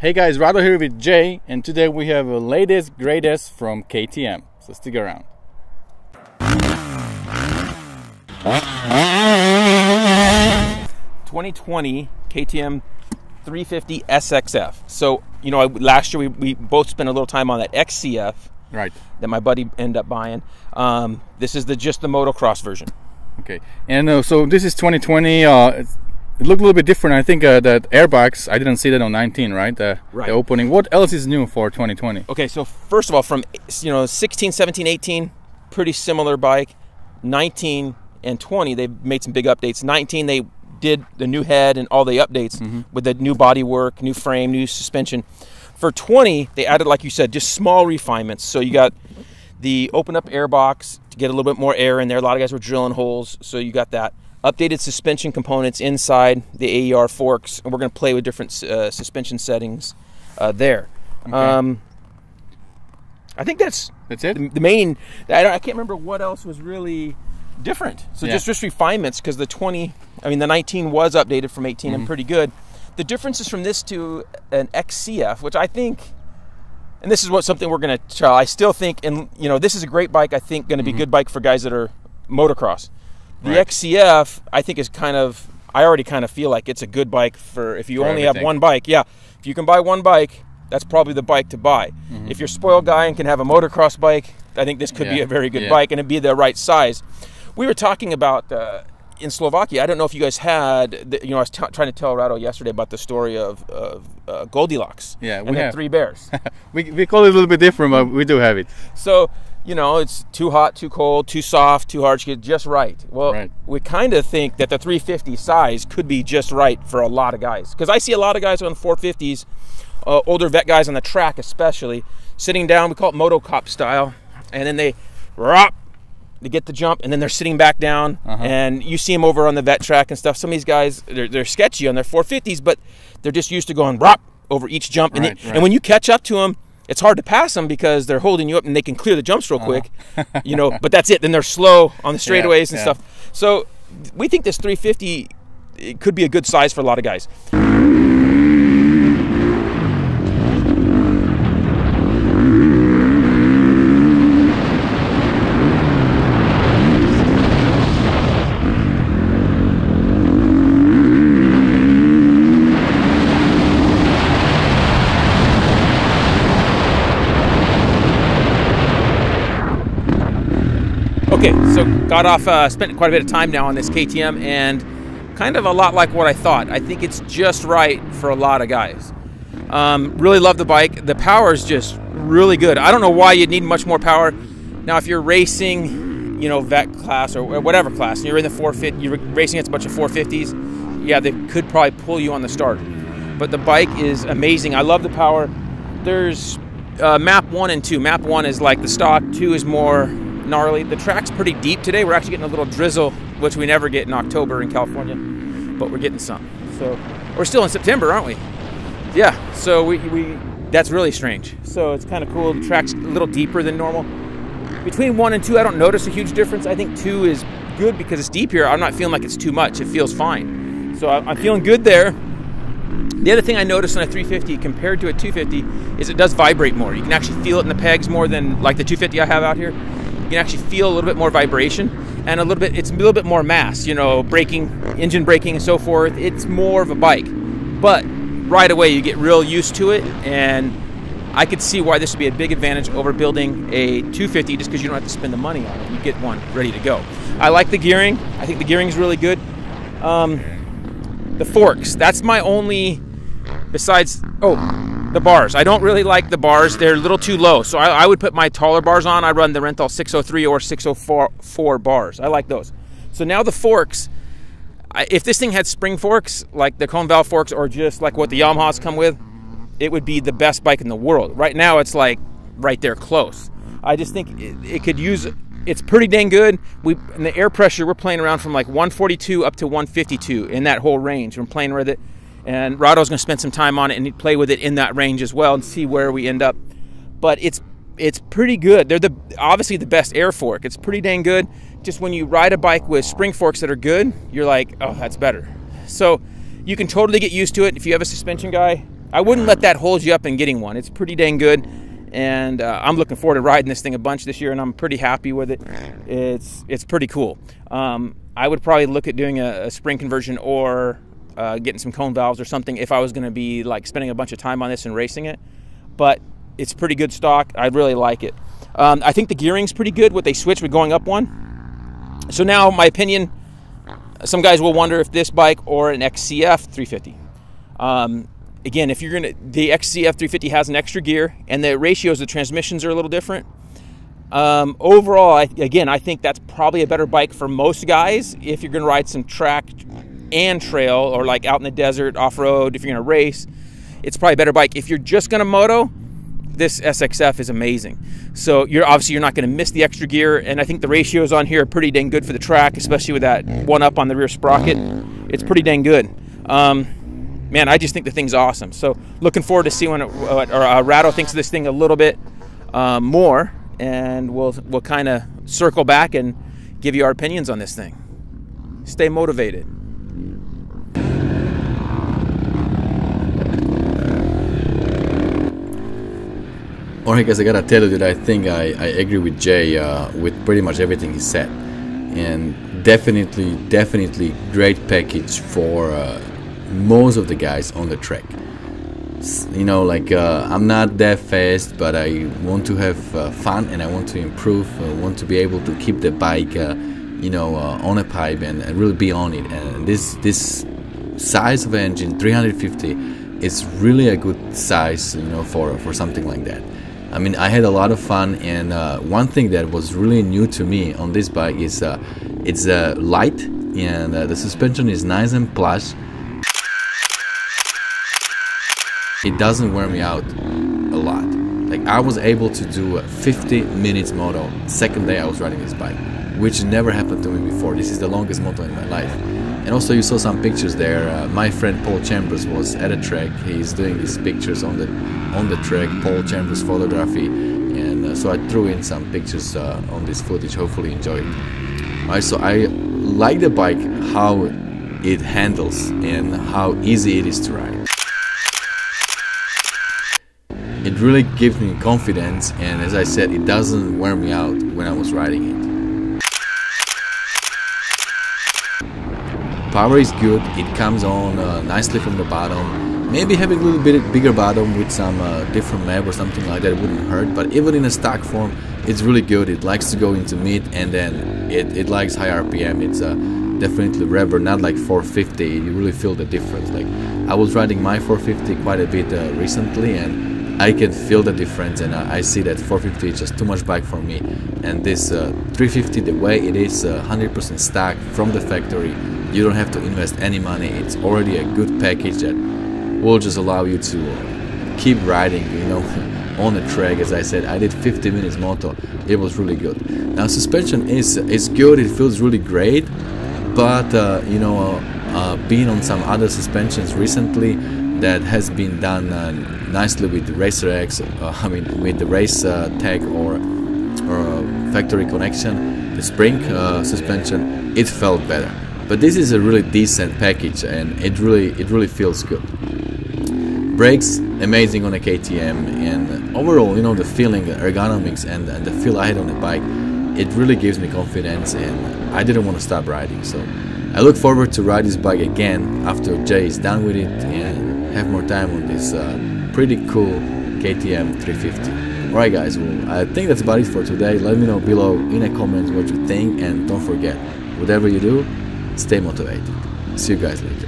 Hey guys, Rado here with Jay, and today we have a latest greatest from KTM, so stick around. 2020 KTM 350 SXF. So, you know, last year we both spent a little time on that XCF, right? That my buddy ended up buying. This is just the motocross version. Okay, and so this is 2020. It looked a little bit different. I think that airbags, I didn't see that on 19, right? The opening. What else is new for 2020? Okay, so first of all, from 16, 17, 18, pretty similar bike. 19 and 20, they made some big updates. 19, they did the new head and all the updates with the new body work, new frame, new suspension. For 20, they added, like you said, just small refinements. So you got the open up air box to get a little bit more air in there. A lot of guys were drilling holes, so you got that. Updated suspension components inside the AER forks, and we're going to play with different suspension settings there. Okay. I think that's it. The main. I can't remember what else was really different. So just refinements, because the 19 was updated from 18 and pretty good. The differences from this to an XCF, which I think, and this is something we're going to try. I still think, and this is a great bike. I think going to be a good bike for guys that are motocross. The XCF, I think, is I already kind of feel like it's a good bike for if you only have one bike. Yeah, if you can buy one bike, that's probably the bike to buy. If you're a spoiled guy and can have a motocross bike, I think this could be a very good bike, and it'd be the right size. We were talking about in Slovakia. I don't know if you guys had. I was trying to tell Rado yesterday about the story of Goldilocks. Yeah, we have 3 bears. we call it a little bit different, but we do have it. So. It's too hot, too cold, too soft, too hard to get just right. Well, we kind of think that the 350 size could be just right for a lot of guys. Because I see a lot of guys on 450s, older vet guys on the track especially, sitting down, we call it motocop style, and then they get the jump, and then they're sitting back down, and you see them over on the vet track and stuff. Some of these guys, they're sketchy on their 450s, but they're just used to going over each jump. And when you catch up to them, it's hard to pass them because they're holding you up and they can clear the jumps real quick, but that's it. Then they're slow on the straightaways and stuff. So we think this 350 it could be a good size for a lot of guys. Okay, so spent quite a bit of time now on this KTM, and kind of a lot like what I thought. I think it's just right for a lot of guys. Really love the bike. The power is just really good. I don't know why you'd need much more power. Now, if you're racing, vet class or whatever class, and you're in the 450, you're racing against a bunch of 450s, yeah, they could probably pull you on the start. But the bike is amazing. I love the power. There's map 1 and 2. Map 1 is like the stock. 2 is more gnarly. The track's pretty deep today. We're actually getting a little drizzle, which we never get in October in California, but we're getting some. So we're still in September, aren't we? Yeah. So we that's really strange. So it's kind of cool. The track's a little deeper than normal. Between 1 and 2, I don't notice a huge difference. I think 2 is good because it's deep here. I'm not feeling like it's too much. It feels fine. So I'm feeling good there. The other thing I noticed on a 350 compared to a 250 is it does vibrate more. You can actually feel it in the pegs more than like the 250 I have out here. You can actually feel a little bit more vibration and it's a little bit more mass, braking, engine braking and so forth. It's more of a bike, but right away you get real used to it, and I could see why this would be a big advantage over building a 250 just because you don't have to spend the money on it. You get one ready to go. I like the gearing. I think the gearing is really good. The forks, that's my only, besides, the bars. I don't really like the bars. They're a little too low. So I would put my taller bars on. I run the Renthal 603 or 604 bars. I like those. So now the forks, if this thing had spring forks, like the cone valve forks, or just like what the Yamahas come with, it would be the best bike in the world. Right now it's like right there close. I just think it could use, it's pretty dang good. In the air pressure, we're playing around from like 142 up to 152 in that whole range. We're playing with it. And Rado's going to spend some time on it and play with it in that range as well and see where we end up. But it's pretty good. They're obviously the best air fork. It's pretty dang good. Just when you ride a bike with spring forks that are good, you're like, oh, that's better. So you can totally get used to it. If you have a suspension guy, I wouldn't let that hold you up in getting one. It's pretty dang good, and I'm looking forward to riding this thing a bunch this year, and I'm pretty happy with it. It's pretty cool. I would probably look at doing a spring conversion or getting some cone valves or something if I was going to be like spending a bunch of time on this and racing it. But it's pretty good stock. I really like it. I think the gearing's pretty good, what they switched with going up one. So now, my opinion, some guys will wonder if this bike or an XCF 350. Again, if you're the XCF 350 has an extra gear, and the ratios of the transmissions are a little different. Overall, I think that's probably a better bike for most guys if you're going to ride some track and trail, or like out in the desert, off-road. If you're going to race, it's probably a better bike. If you're just going to moto, this SXF is amazing. So you're not going to miss the extra gear, and I think the ratios on here are pretty dang good for the track, especially with that one up on the rear sprocket. It's pretty dang good. Man, I just think the thing's awesome. So looking forward to seeing what Rado thinks of this thing a little bit more, and we'll kind of circle back and give you our opinions on this thing. Stay motivated. Alright guys, I gotta tell you that I think I agree with Jay with pretty much everything he said, and definitely great package for most of the guys on the track. You know, like I'm not that fast, but I want to have fun, and I want to improve. I want to be able to keep the bike on a pipe and really be on it. And this size of engine, 350, is really a good size, for something like that. I mean, I had a lot of fun, and one thing that was really new to me on this bike is it's light, and the suspension is nice and plush. It doesn't wear me out a lot. Like, I was able to do 50 minutes moto second day I was riding this bike, which never happened to me before. This is the longest moto in my life. And also, you saw some pictures there. My friend Paul Chambers was at a track. He's doing these pictures on the track, Paul Chambers Photography, and so I threw in some pictures on this footage. Hopefully you enjoyed it. Alright, so I like the bike, how it handles and how easy it is to ride. It really gives me confidence, and as I said, it doesn't wear me out when I was riding it. Power is good, it comes on nicely from the bottom. Maybe having a little bit bigger bottom with some different map or something like that wouldn't hurt, but even in a stock form, it's really good. It likes to go into mid, and then it likes high RPM. It's definitely rubber, not like 450. You really feel the difference. Like, I was riding my 450 quite a bit recently, and I can feel the difference, and I see that 450 is just too much bike for me. And this 350, the way it is 100% stock from the factory, you don't have to invest any money. It's already a good package that will just allow you to keep riding, on the track. As I said, I did 50 minutes moto. It was really good. Now, suspension is good. It feels really great, but being on some other suspensions recently, that has been done nicely with the Racer X, with the race tag or factory connection, the spring suspension, it felt better. But this is a really decent package, and it really feels good. Brakes, amazing on a KTM, and overall, the feeling, the ergonomics, and the feel I had on the bike, it really gives me confidence, and I didn't want to stop riding. So I look forward to ride this bike again after Jay is done with it and have more time on this pretty cool KTM 350. Alright guys, well, I think that's about it for today. Let me know below in the comments what you think, and don't forget, whatever you do, stay motivated. See you guys later.